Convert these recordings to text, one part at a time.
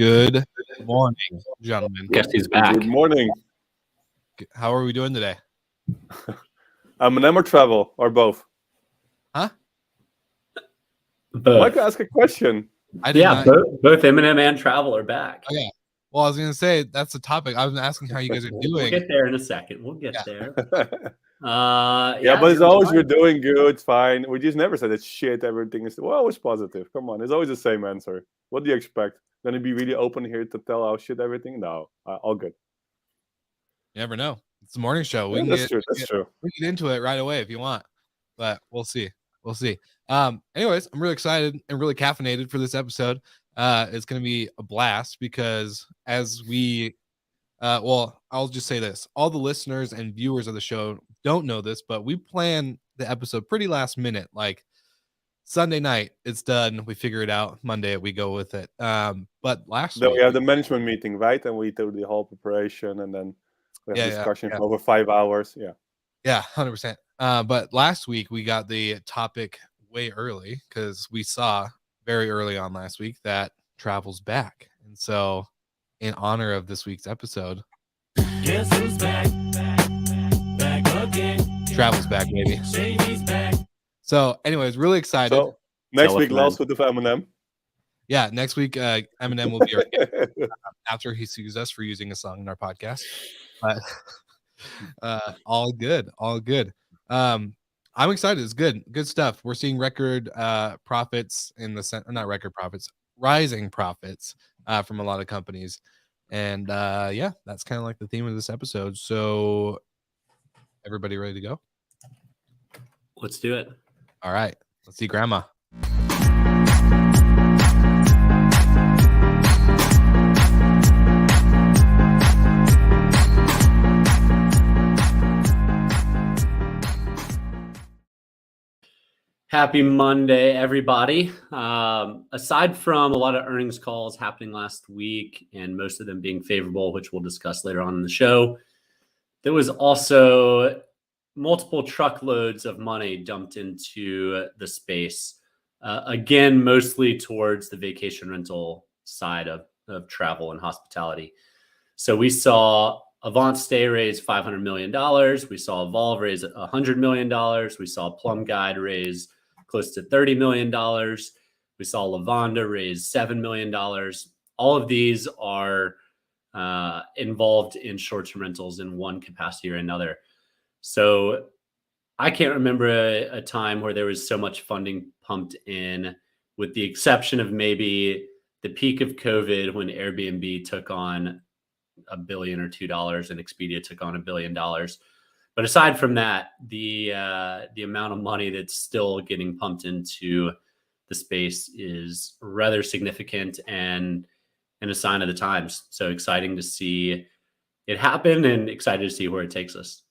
Good morning, gentlemen. Guess he's back. Good morning. How are we doing today? M&M or travel or both? Huh? Both. Michael, ask a question. I did not. Both Eminem and Travel are back. Oh, yeah. Well, I was gonna say that's the topic. I was asking how you guys are doing. We'll get there in a second. We'll get there. Yeah, but it's always we're doing good, fine. We just never said it's shit. Everything is always positive. Come on, it's always the same answer. What do you expect? Gonna be really open here to tell how shit everything? No, all good. You never know. It's the morning show. That's true. That's true. We can get into it right away if you want, but we'll see. We'll see. Anyways, I'm really excited and really caffeinated for this episode. It's going to be a blast because as we, well, I'll just say this. All the listeners and viewers of the show don't know this, but we plan the episode pretty last minute. Like Sunday night, it's done. We figure it out. Monday, we go with it. But last week, we have the management meeting, right? And we do the whole preparation and then we have discussion for over 5 hours. Yeah, 100%. But last week we got the topic way early because we saw very early on last week that Travel's back. And so in honor of this week's episode, guess who's back? Back again. Travel's back, baby. Shady's back. So anyways, really excited. So next week, last with the Eminem. Yeah, next week Eminem will be our guest after he sues us for using a song in our podcast. But all good. I'm excited. It's good stuff. We're seeing record profits in the not record profits, rising profits from a lot of companies. And yeah, that's kind of like the theme of this episode. So everybody ready to go? Let's do it. All right. Let's see Grandma. Happy Monday, everybody. Aside from a lot of earnings calls happening last week and most of them being favorable, which we'll discuss later on in the show, there was also multiple truckloads of money dumped into the space. Again, mostly towards the vacation rental side of travel and hospitality. So we saw AvantStay raise $500 million. We saw Evolve raise $100 million. We saw Plum Guide raise close to $30 million. We saw Lavanda raise $7 million. All of these are involved in short-term rentals in one capacity or another. So I can't remember a time where there was so much funding pumped in, with the exception of maybe the peak of COVID when Airbnb took on $1 billion or $2 and Expedia took on $1 billion. But aside from that, the amount of money that's still getting pumped into the space is rather significant and a sign of the times. So exciting to see it happen and excited to see where it takes us.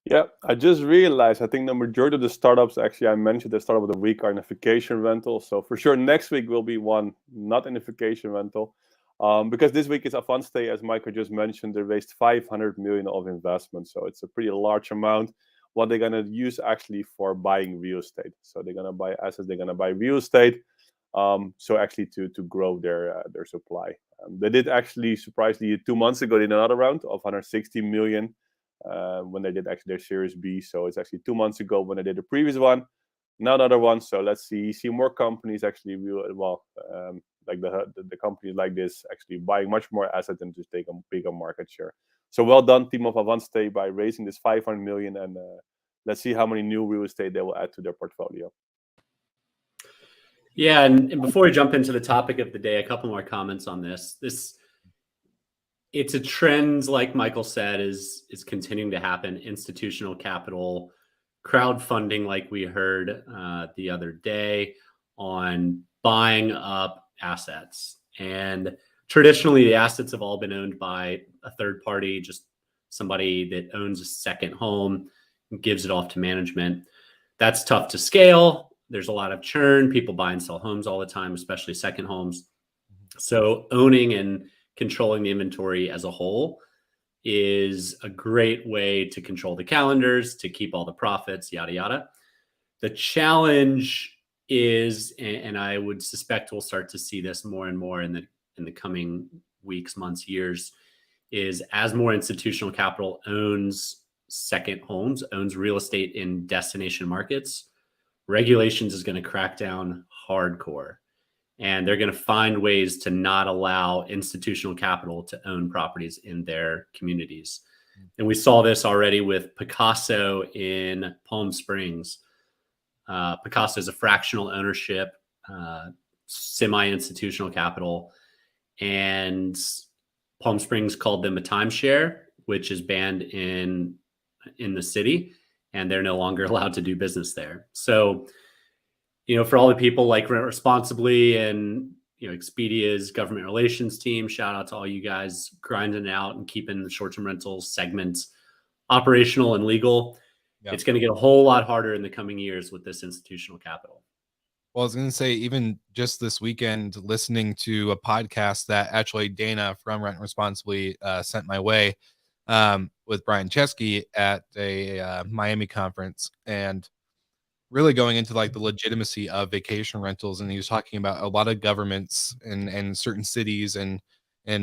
Yeah, I just realized, I think the majority of the startups, actually, I mentioned the startup of the week are in a vacation rental. So for sure, next week will be one not in a vacation rental. Because this week is AvantStay, as Michael just mentioned, they raised $500 million of investment. So it's a pretty large amount. What they're going to use actually for buying real estate. So they're going to buy assets, they're going to buy real estate. So actually to grow their supply. They did actually, surprisingly, 2 months ago, did another round of $160 million. When they did actually their Series B. So it's actually 2 months ago when they did the previous one. Now another one. So let's see more companies actually like the companies like this actually buying much more assets and just take a bigger market share. So well done, team of AvantStay, by raising this $500 million, and let's see how many new real estate they will add to their portfolio. Yeah, and before we jump into the topic of the day, a couple more comments on this. It's a trend, like Michael said, is continuing to happen. Institutional capital, crowdfunding, like we heard the other day, on buying up assets. And traditionally, the assets have all been owned by a third party, just somebody that owns a second home and gives it off to management. That's tough to scale. There's a lot of churn. People buy and sell homes all the time, especially second homes. So owning and controlling the inventory as a whole is a great way to control the calendars, to keep all the profits, yada, yada. The challenge is, and I would suspect we'll start to see this more and more in the coming weeks, months, years, is as more institutional capital owns second homes, owns real estate in destination markets, regulations is going to crack down hardcore. And they're going to find ways to not allow institutional capital to own properties in their communities. And we saw this already with Picasso in Palm Springs. Picasso is a fractional ownership, semi-institutional capital. And Palm Springs called them a timeshare, which is banned in the city. And they're no longer allowed to do business there. So, for all the people like Rent Responsibly and, Expedia's government relations team, shout out to all you guys grinding it out and keeping the short-term rentals segments operational and legal. Yep. It's going to get a whole lot harder in the coming years with this institutional capital. Well, I was going to say, even just this weekend, listening to a podcast that actually Dana from Rent Responsibly sent my way with Brian Chesky at a Miami conference, and really going into like the legitimacy of vacation rentals. And he was talking about a lot of governments and certain cities and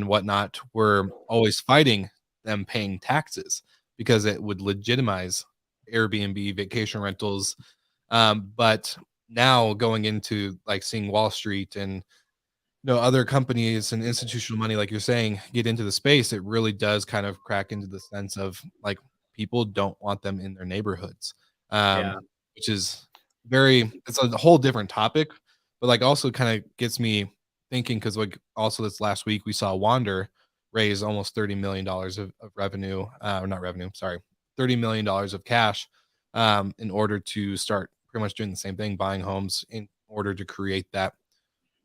whatnot were always fighting them paying taxes because it would legitimize Airbnb vacation rentals. But now going into like seeing Wall Street and other companies and institutional money, like you're saying, get into the space, it really does kind of crack into the sense of like people don't want them in their neighborhoods. Which is it's a whole different topic, but like also kind of gets me thinking, because like also this last week we saw Wander raise almost $30 million of revenue, or not revenue, sorry, $30 million of cash in order to start pretty much doing the same thing, buying homes in order to create that,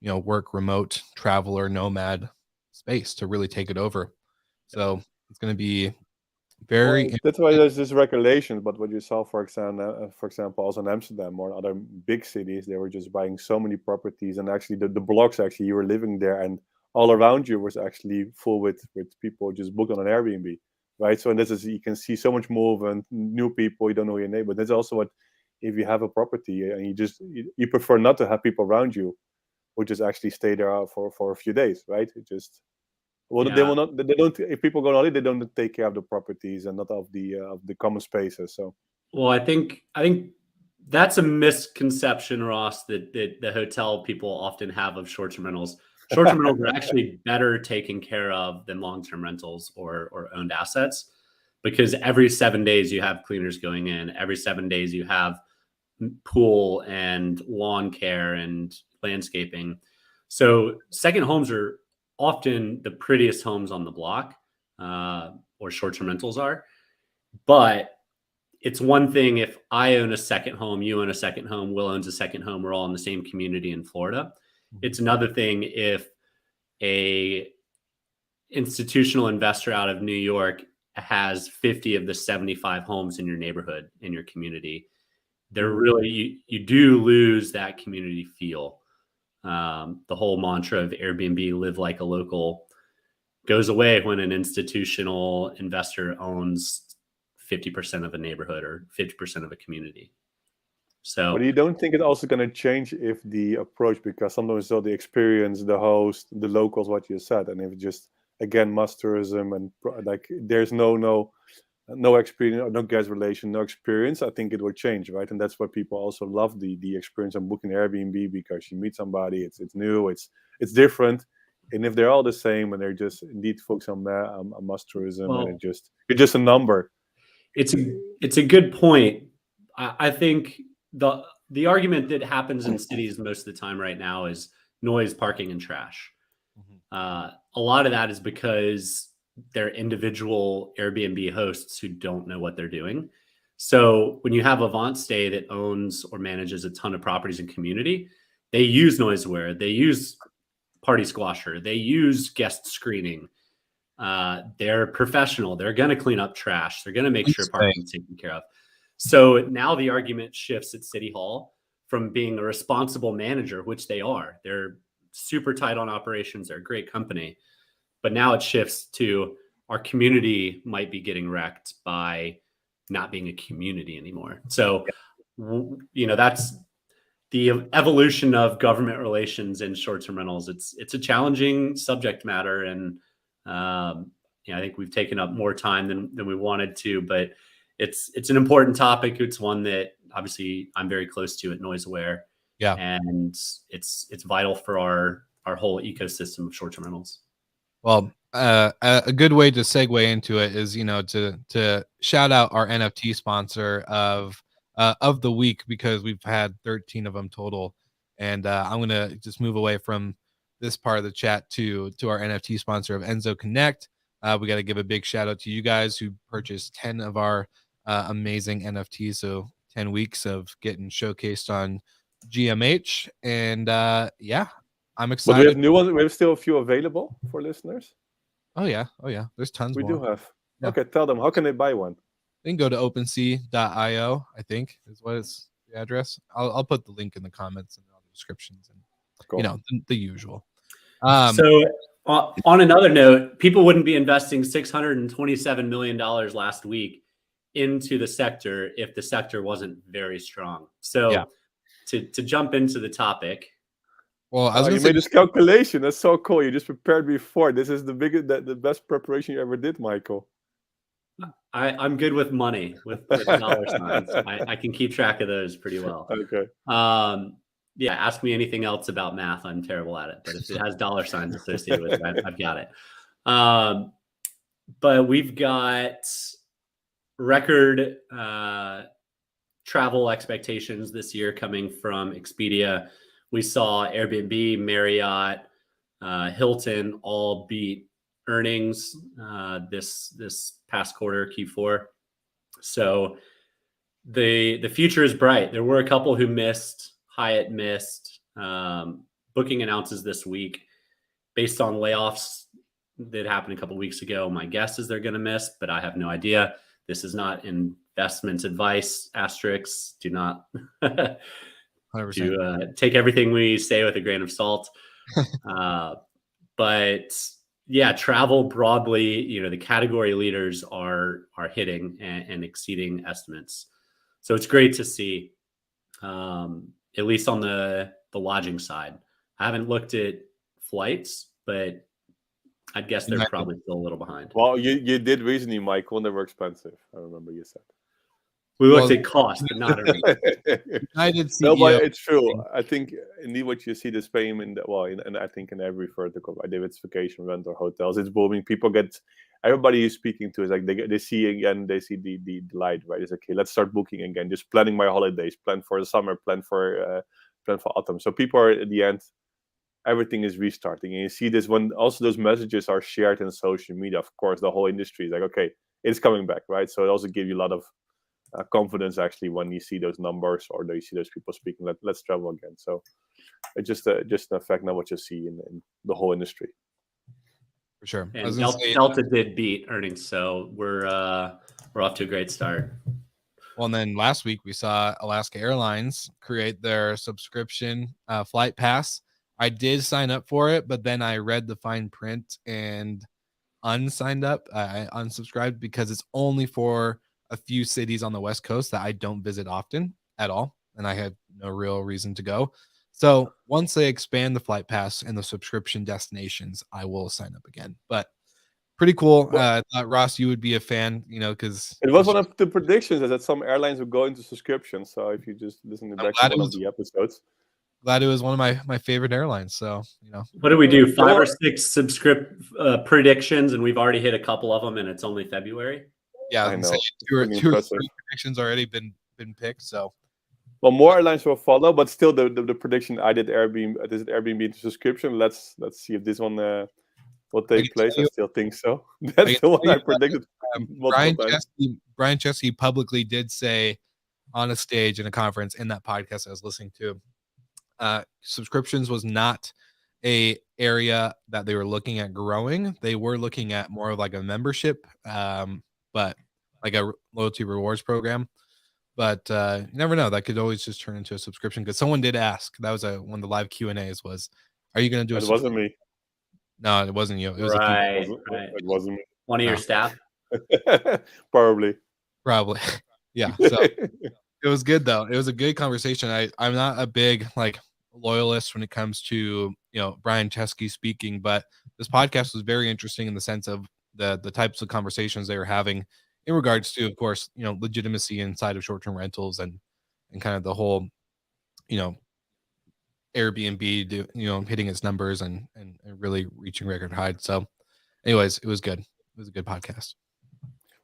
work remote traveler nomad space to really take it over. So it's going to be that's why there's this regulation. But what you saw, for example, also in Amsterdam or other big cities, they were just buying so many properties, and actually the blocks, actually you were living there and all around you was actually full with people just booked on an Airbnb, right? So, and this is, you can see so much movement, new people, you don't know your neighbor. That's also what, if you have a property and you prefer not to have people around you who just actually stay there for a few days, right? It just, they will not. They don't. If people go on holiday, they don't take care of the properties and not of the common spaces. So, well, I think that's a misconception, Ross, that the hotel people often have of short-term rentals. Short-term rentals are actually better taken care of than long-term rentals or owned assets, because every 7 days you have cleaners going in. Every 7 days you have pool and lawn care and landscaping. So second homes are often the prettiest homes on the block, or short-term rentals are. But it's one thing if I own a second home, you own a second home, Will owns a second home, we're all in the same community in Florida. It's another thing if a institutional investor out of New York has 50 of the 75 homes in your neighborhood, in your community. They're really, you do lose that community feel. The whole mantra of Airbnb, live like a local, goes away when an institutional investor owns 50% of a neighborhood or 50% of a community. So, but you don't think it's also going to change if the approach, because sometimes so the experience, the host, the locals, what you said, and if just again mass tourism and like there's no experience, no guest relation, no experience, I think it will change, right? And that's what people also love the experience of booking Airbnb, because you meet somebody, it's new, it's different. And if they're all the same and they're just indeed focused on mass tourism, and you're just a number. It's a good point. I think the argument that happens in cities most of the time right now is noise, parking, and trash. A lot of that is because they're individual Airbnb hosts who don't know what they're doing. So when you have AvantStay that owns or manages a ton of properties and community, they use NoiseAware, they use Party Squasher, they use guest screening. They're professional. They're going to clean up trash. They're going to make sure parking is taken care of. So now the argument shifts at City Hall from being a responsible manager, which they are. They're super tight on operations. They're a great company. But now it shifts to, our community might be getting wrecked by not being a community anymore. So, that's the evolution of government relations in short-term rentals. It's a challenging subject matter, and I think we've taken up more time than we wanted to, but it's an important topic. It's one that obviously I'm very close to at NoiseAware. Yeah. And it's vital for our whole ecosystem of short-term rentals. Well, a good way to segue into it is, to shout out our NFT sponsor of the week, because we've had 13 of them total. And I'm going to just move away from this part of the chat to our NFT sponsor of Enzo Connect. We got to give a big shout out to you guys who purchased 10 of our amazing NFTs. So 10 weeks of getting showcased on GMH. And I'm excited. But we have new ones. We have still a few available for listeners. Oh yeah. There's tons We more. do have. Yeah. Okay, tell them, how can they buy one? They can go to OpenSea.io, I think is what is the address. I'll put the link in the comments and all the descriptions and Cool. the usual. So on another note, people wouldn't be investing $627 million last week into the sector if the sector wasn't very strong. So to jump into the topic. Well, I was going you to say, made this calculation. That's so cool. You just prepared before. This is the best preparation you ever did, Michael. I'm good with money, with dollar signs. I can keep track of those pretty well. Okay. Ask me anything else about math. I'm terrible at it. But if it has dollar signs associated with it, I've got it. But we've got record travel expectations this year coming from Expedia. We saw Airbnb, Marriott, Hilton all beat earnings this past quarter, Q4. So the future is bright. There were a couple who missed. Hyatt missed. Booking announces this week based on layoffs that happened a couple weeks ago. My guess is they're going to miss, but I have no idea. This is not investment advice. Asterisks. Do not take everything we say with a grain of salt. But yeah, travel broadly, the category leaders are hitting and exceeding estimates. So it's great to see, at least on the lodging side. I haven't looked at flights, but I'd guess they're probably still a little behind. Well, you did recently, Michael, and they were expensive. I remember you said. We looked at cost, but not earnings. United CEO. No, but it's true. I think indeed what you see the same and I think in every vertical, right? Diversification, rent or hotels, it's booming. Everybody you're speaking to is like they see again, they see the light, right? It's okay, let's start booking again. Just planning my holidays, plan for the summer, plan for autumn. So people are at the end, everything is restarting, and you see this when also those messages are shared in social media. Of course, the whole industry is like, okay, it's coming back, right? So it also gives you a lot of confidence actually when you see those numbers or you see those people speaking. Let's travel again. So it's just an effect now what you see in the whole industry. For sure. And Delta did beat earnings, so we're off to a great start. Well, and then last week we saw Alaska Airlines create their subscription flight pass. I did sign up for it, but then I read the fine print and unsigned up. I unsubscribed because it's only for a few cities on the West Coast that I don't visit often at all, and I had no real reason to go. So once they expand the flight pass and the subscription destinations, I will sign up again. But pretty cool. I thought, Ross, you would be a fan, because it was one of the predictions that some airlines would go into subscription. So if you just listen to back to one of the episodes. Glad it was one of my favorite airlines. So, What do we do? 5 or 6 predictions, and we've already hit a couple of them, and it's only February. Yeah, I know. Two or 3 predictions already been picked. So, well, more airlines will follow, but still, the prediction I did Airbnb into subscription. Let's see if this one will take place. I still think so. That's the one I predicted. Brian Chesky publicly did say on a stage in a conference in that podcast I was listening to, subscriptions was not a area that they were looking at growing. They were looking at more of like a membership, but like a loyalty rewards program. But you never know. That could always just turn into a subscription. Because someone did ask. That was one of the live Q&As was, are you going to do It wasn't me. No, it wasn't you. It was right. It wasn't me. One of your No. staff? Probably. Probably. Yeah. So it was good though. It was a good conversation. I'm not a big like loyalist when it comes to Brian Chesky speaking, but this podcast was very interesting in the sense of the types of conversations they were having in regards to, of course, legitimacy inside of short-term rentals and kind of the whole, Airbnb hitting its numbers and really reaching record highs. So anyways, it was good. It was a good podcast.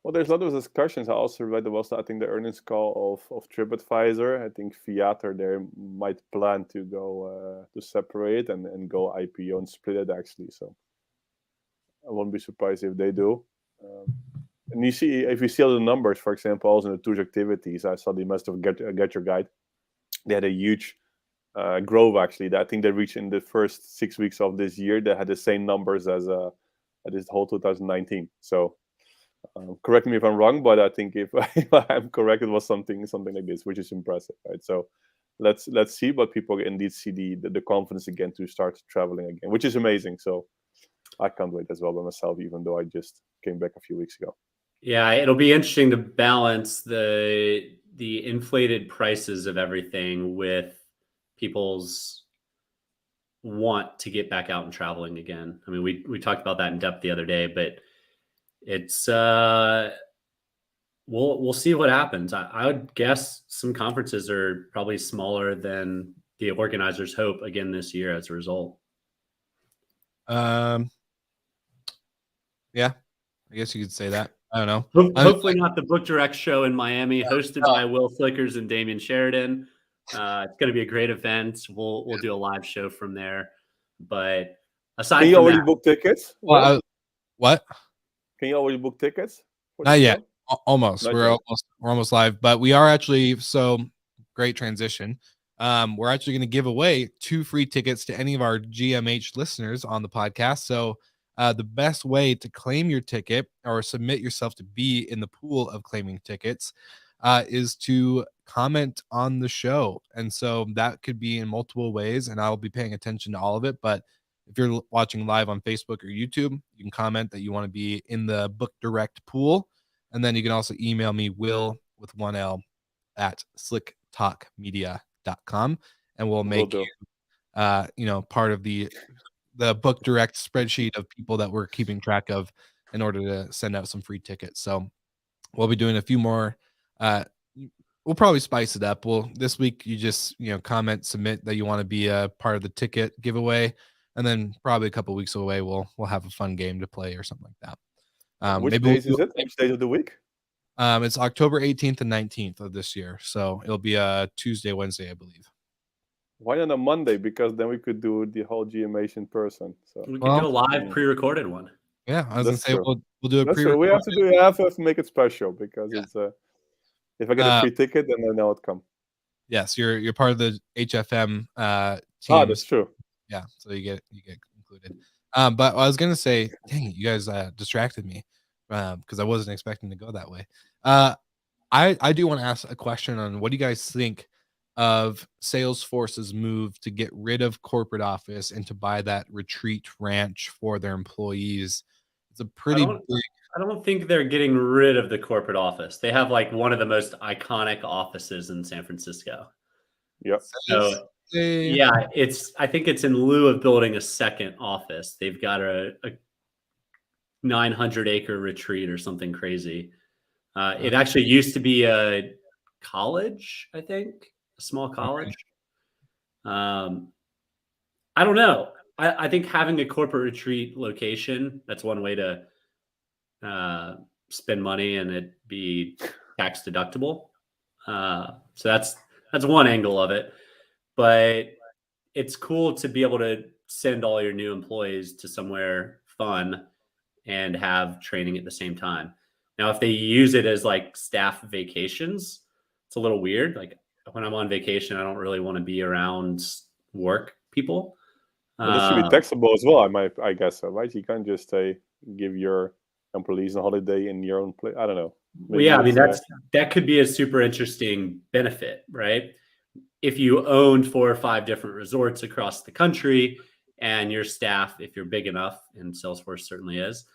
Well, there's a lot of discussions. I also read there was, I think, the earnings call of TripAdvisor. I think Viator there might plan to go to separate and go IPO and split it actually. So I won't be surprised if they do. And if you see all the numbers, for example, also in the tours activities, I saw the Master of Get Your Guide. They had a huge growth actually. I think they reached in the first 6 weeks of this year. They had the same numbers as this whole 2019. So. Correct me if I'm wrong, but I think if I'm correct, it was something like this, which is impressive, right? So let's see, but people indeed see the confidence again to start traveling again, which is amazing. So I can't wait as well by myself, even though I just came back a few weeks ago. Yeah, it'll be interesting to balance the inflated prices of everything with people's want to get back out and traveling again. I mean, we talked about that in depth the other day, but it's we'll see what happens. I would guess some conferences are probably smaller than the organizers hope again this year as a result. Yeah, I guess you could say that. I don't know. Hopefully not the Book Direct show in Miami, hosted by Will Flickers and Damian Sheridan. It's going to be a great event. We'll do a live show from there. But aside Can you from already that, book tickets? Well, what? Can you already book tickets? Not yet. Almost. Not We're yet. almost live, but we are actually great transition. We're actually going to give away 2 free tickets to any of our GMH listeners on the podcast. So the best way to claim your ticket or submit yourself to be in the pool of claiming tickets is to comment on the show. And so that could be in multiple ways, and I'll be paying attention to all of it. But if you're watching live on Facebook or YouTube, you can comment that you want to be in the Book Direct pool. And then you can also email me, Will with 1L at slicktalkmedia.com, and we'll make you part of the Book Direct spreadsheet of people that we're keeping track of in order to send out some free tickets. So we'll be doing a few more. We'll probably spice it up. This week you just comment, submit that you want to be a part of the ticket giveaway, and then probably a couple weeks away we'll have a fun game to play or something like that. Which days is it? Which days of the week? It's October 18th and 19th of this year. So it'll be a Tuesday, Wednesday, I believe. Why not a Monday? Because then we could do the whole GMH in person. So we can do a live pre-recorded one. Yeah, I was going to say we'll do a That's pre-recorded. We have to make it special because it's if I get a free ticket, then I know it come. Yes, you're part of the HFM team. Ah, that's true. Yeah, so you get included. But I was gonna say, dang it, you guys distracted me because I wasn't expecting to go that way. I do want to ask a question on what do you guys think of Salesforce's move to get rid of corporate office and to buy that retreat ranch for their employees? It's a pretty big. I don't think they're getting rid of the corporate office. They have like one of the most iconic offices in San Francisco. Yep. So yeah, I think it's in lieu of building a second office. They've got a 900-acre retreat or something crazy. It actually used to be a college, I think, a small college. I don't know. I think having a corporate retreat location, that's one way to spend money and it be tax deductible. So that's one angle of it. But it's cool to be able to send all your new employees to somewhere fun and have training at the same time. Now, if they use it as like staff vacations, it's a little weird. Like when I'm on vacation, I don't really want to be around work people. Well, this should be taxable as well. I guess so, right? You can't just say give your employees a holiday in your own place. I don't know. Well, yeah, I mean that could be a super interesting benefit, right? If you owned 4 or 5 different resorts across the country and your staff, if you're big enough, and Salesforce certainly is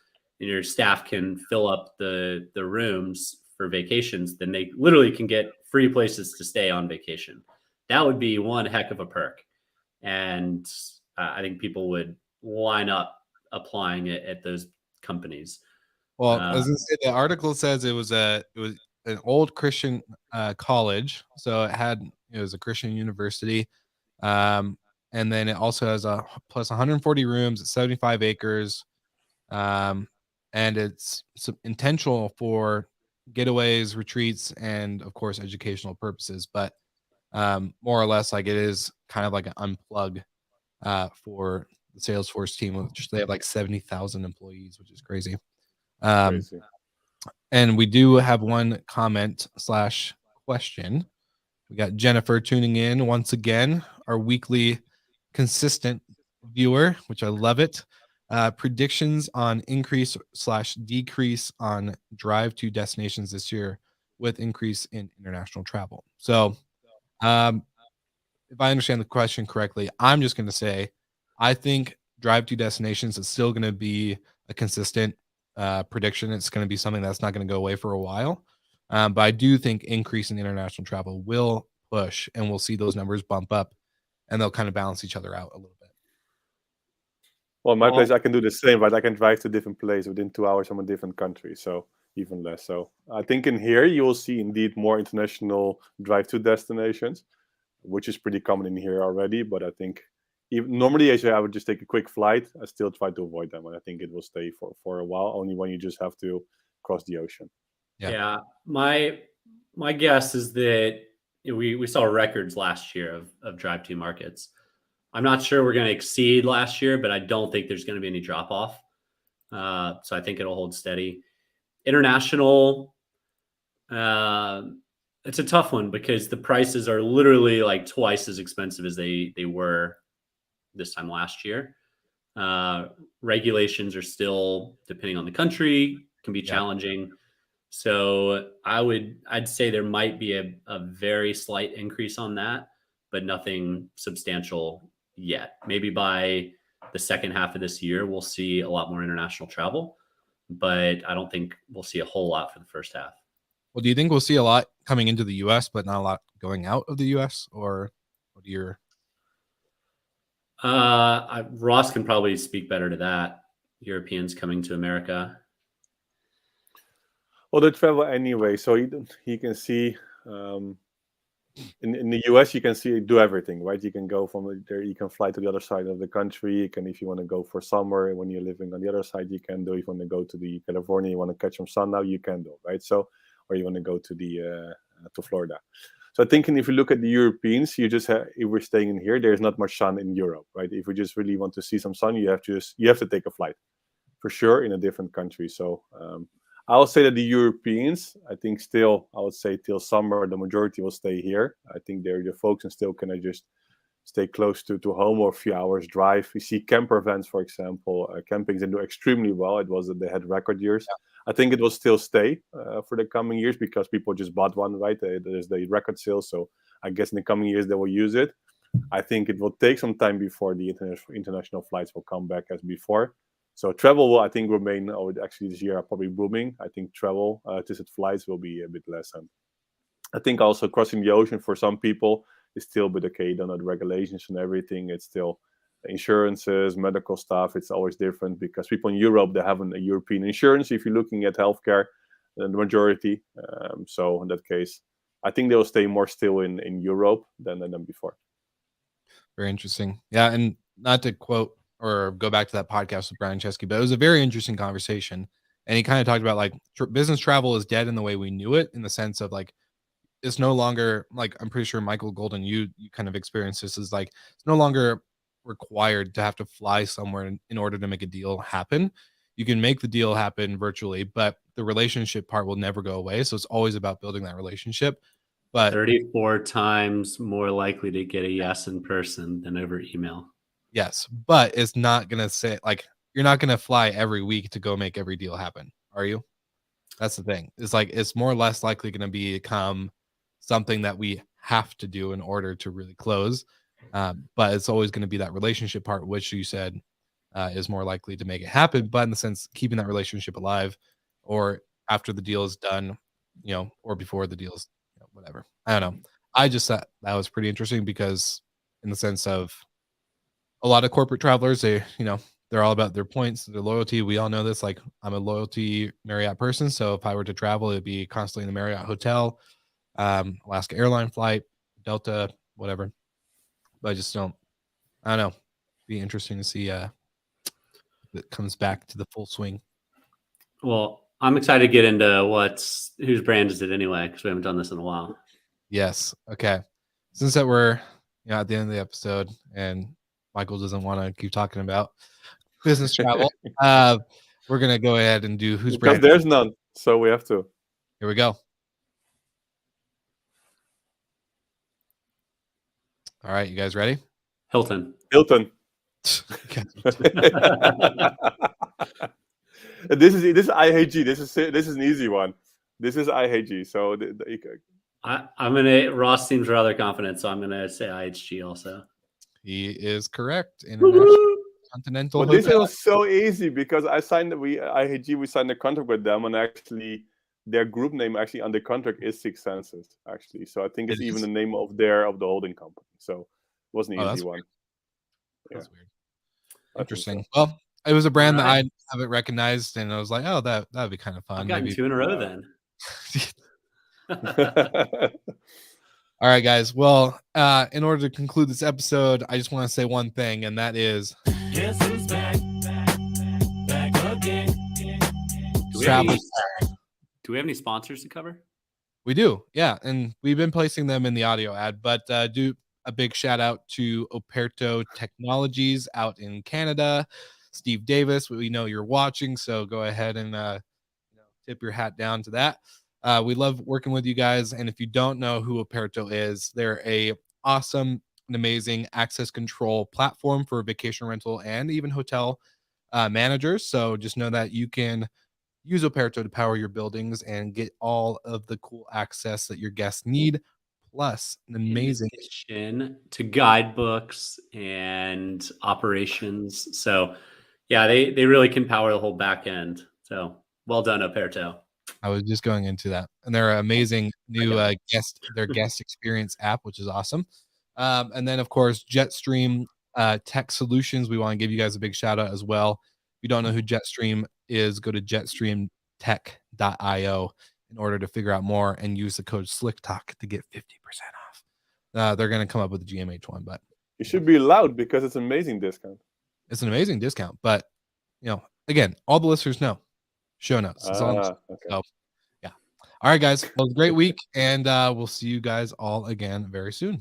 and your staff can fill up the rooms for vacations, then they literally can get free places to stay on vacation. That would be one heck of a perk. And I think people would line up applying it at those companies. Well, I was gonna say the article says it was an old Christian college, so it was a Christian university, and then it also has a plus 140 rooms at 75 acres, and it's intentional for getaways, retreats, and of course educational purposes. But more or less, like it is kind of like an unplug for the Salesforce team, which they have like 70,000 employees, which is crazy. Crazy. And we do have one comment / question. We got Jennifer tuning in once again, our weekly consistent viewer, which I love it. Predictions on increase / decrease on drive to destinations this year with increase in international travel. So if I understand the question correctly, I'm just going to say I think drive to destinations is still going to be a consistent prediction. It's going to be something that's not going to go away for a while. But I do think increase in international travel will push, and we'll see those numbers bump up, and they'll kind of balance each other out a little bit. Well, in my place, I can do the same, right? I can drive to different places within 2 hours from a different country, so even less. So I think in here you will see indeed more international drive-to destinations, which is pretty common in here already. But I think normally, I would just take a quick flight. I still try to avoid them, and I think it will stay for a while. Only when you just have to cross the ocean. Yeah. My guess is that we saw records last year of drive-to markets. I'm not sure we're going to exceed last year, but I don't think there's going to be any drop off. So I think it'll hold steady. International, it's a tough one because the prices are literally like twice as expensive as they were this time last year. Regulations are still, depending on the country, can be challenging. So I'd say there might be a very slight increase on that, but nothing substantial yet. Maybe by the second half of this year, we'll see a lot more international travel, but I don't think we'll see a whole lot for the first half. Well, do you think we'll see a lot coming into the U.S., but not a lot going out of the U.S., or what do you? Ross can probably speak better to that. Europeans coming to America. Well, they travel anyway, so he can see in the US, you can do everything, right? You can go from there, you can fly to the other side of the country. You can, if you want to go for summer, when you're living on the other side, you can do. If you want to go to the California, you want to catch some sun now, you can do, right? So, or you want to go to the to Florida. So, thinking if you look at the Europeans, you just if we're staying in here, there's not much sun in Europe, right? If we just really want to see some sun, you have to take a flight, for sure, in a different country. So. I would say that the Europeans, I think still, I would say till summer, the majority will stay here. I think they're the folks and still can just stay close to home or a few hours drive. We see camper vans, for example, campings, they do extremely well. They had record years. Yeah. I think it will still stay for the coming years because people just bought one, right? There's the record sale. So I guess in the coming years, they will use it. I think it will take some time before the international flights will come back as before. So travel will, I think, remain. Actually, this year are probably booming. I think travel, visit flights will be a bit less. And I think also crossing the ocean for some people is still a bit okay. You don't know the regulations and everything. It's still insurances, medical stuff. It's always different because people in Europe, they have a European insurance. If you're looking at healthcare, then the majority. So in that case, I think they will stay more still in Europe than before. Very interesting. Yeah, and not to quote or go back to that podcast with Brian Chesky, but it was a very interesting conversation. And he kind of talked about like business travel is dead in the way we knew it, in the sense of like, it's no longer like, I'm pretty sure Michael Golden, you kind of experienced this, is like, it's no longer required to have to fly somewhere in order to make a deal happen. You can make the deal happen virtually, but the relationship part will never go away. So it's always about building that relationship. But 34 times more likely to get a yes in person than over email. Yes, but it's not going to say, like, you're not going to fly every week to go make every deal happen, are you? That's the thing. It's like, it's more or less likely going to become something that we have to do in order to really close. But it's always going to be that relationship part, which you said is more likely to make it happen. But in the sense, keeping that relationship alive, or after the deal is done, or before the deal is, whatever. I don't know. I just thought that was pretty interesting because, in the sense of a lot of corporate travelers, they're all about their points, their loyalty. We all know this. Like, I'm a loyalty Marriott person, so if I were to travel, it'd be constantly in the Marriott hotel, Alaska airline flight, Delta, whatever. But I just don't. I don't know. Be interesting to see if it comes back to the full swing. Well, I'm excited to get into whose brand is it anyway, because we haven't done this in a while. Yes. Okay. Since that we're at the end of the episode and Michael doesn't want to keep talking about business travel, we're gonna go ahead and do whose brand. Because there's none, so we have to. Here we go. All right, you guys ready? Hilton. Okay. This is IHG. This is an easy one. This is IHG. So Ross seems rather confident, so I'm gonna say IHG also. He is correct. International Continental. Well, this was so easy because IHG we signed a contract with them, and actually their group name actually on the contract is Six Senses actually. So I think it's even the name of the holding company. So it was an easy one. Weird. That's weird. I Interesting. so. Well, it was a brand that I haven't recognized, and I was like, oh, that'd be kind of fun. I've gotten 2 in a row then. All right, guys. Well, in order to conclude this episode, I just want to say one thing, and that is, Guess who's back again. Do we have any sponsors to cover? We do, yeah, and we've been placing them in the audio ad, but do a big shout out to Operto Technologies out in Canada. Steve Davis, we know you're watching, so go ahead and tip your hat down to that. We love working with you guys, and if you don't know who Operto is, they're a awesome and amazing access control platform for vacation rental and even hotel managers. So just know that you can use Operto to power your buildings and get all of the cool access that your guests need, plus an amazing addition to guidebooks and operations. So yeah, they really can power the whole back end. So well done, Operto. I was just going into that, and they're amazing new guest experience app, which is awesome. And then of course Jetstream Tech Solutions. We want to give you guys a big shout out as well. If you don't know who Jetstream is, go to jetstreamtech.io in order to figure out more and use the code SlickTalk to get 50% off. They're going to come up with a GMH one, but you should be loud because it's an amazing discount. It's an amazing discount, but again, all the listeners know. Show notes. That's all. Okay. So, yeah. All right, guys. Well, it was a great week, and we'll see you guys all again very soon.